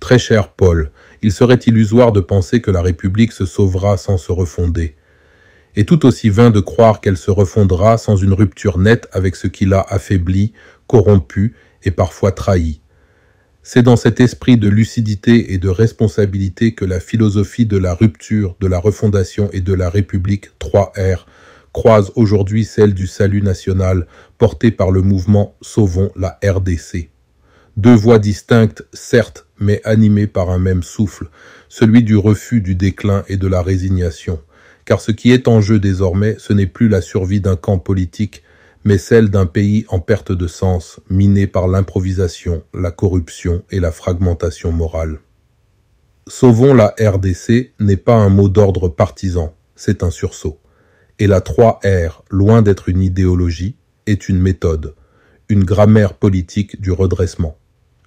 Très cher Paul, il serait illusoire de penser que la République se sauvera sans se refonder, et tout aussi vain de croire qu'elle se refondera sans une rupture nette avec ce qui l'a affaibli, corrompu et parfois trahi. C'est dans cet esprit de lucidité et de responsabilité que la philosophie de la rupture, de la refondation et de la République 3R croise aujourd'hui celle du salut national porté par le mouvement Sauvons la RDC. Deux voix distinctes, certes, mais animées par un même souffle, celui du refus du déclin et de la résignation. Car ce qui est en jeu désormais, ce n'est plus la survie d'un camp politique, mais celle d'un pays en perte de sens, miné par l'improvisation, la corruption et la fragmentation morale. Sauvons la RDC n'est pas un mot d'ordre partisan, c'est un sursaut. Et la 3R, loin d'être une idéologie, est une méthode, une grammaire politique du redressement.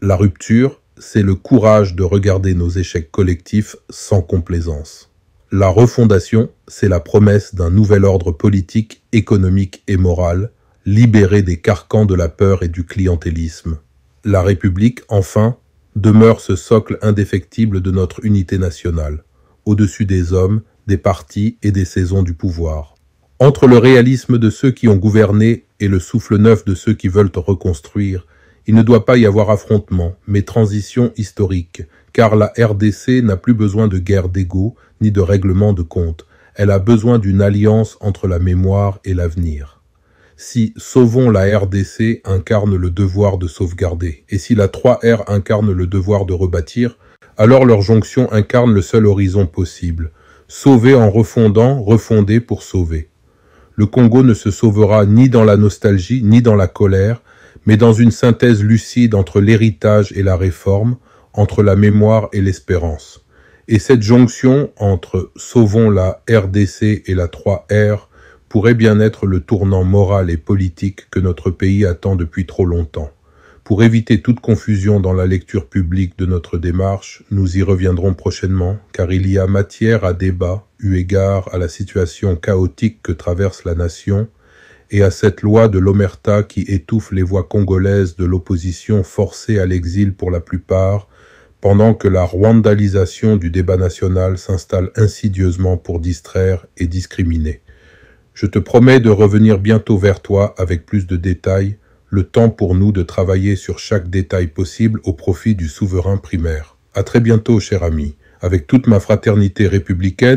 La rupture, c'est le courage de regarder nos échecs collectifs sans complaisance. La refondation, c'est la promesse d'un nouvel ordre politique, économique et moral, libéré des carcans de la peur et du clientélisme. La République, enfin, demeure ce socle indéfectible de notre unité nationale, au-dessus des hommes, des partis et des saisons du pouvoir. Entre le réalisme de ceux qui ont gouverné et le souffle neuf de ceux qui veulent reconstruire, il ne doit pas y avoir affrontement, mais transition historique, car la RDC n'a plus besoin de guerre d'ego ni de règlement de compte. Elle a besoin d'une alliance entre la mémoire et l'avenir. Si Sauvons la RDC incarne le devoir de sauvegarder, et si la 3R incarne le devoir de rebâtir, alors leur jonction incarne le seul horizon possible. Sauver en refondant, refonder pour sauver. Le Congo ne se sauvera ni dans la nostalgie, ni dans la colère, mais dans une synthèse lucide entre l'héritage et la réforme, entre la mémoire et l'espérance. Et cette jonction entre Sauvons la RDC et la 3R pourrait bien être le tournant moral et politique que notre pays attend depuis trop longtemps. Pour éviter toute confusion dans la lecture publique de notre démarche, nous y reviendrons prochainement, car il y a matière à débat, eu égard à la situation chaotique que traverse la nation, et à cette loi de l'omerta qui étouffe les voix congolaises de l'opposition forcée à l'exil pour la plupart, pendant que la rwandalisation du débat national s'installe insidieusement pour distraire et discriminer. Je te promets de revenir bientôt vers toi avec plus de détails, le temps pour nous de travailler sur chaque détail possible au profit du souverain primaire. À très bientôt, cher ami. Avec toute ma fraternité républicaine,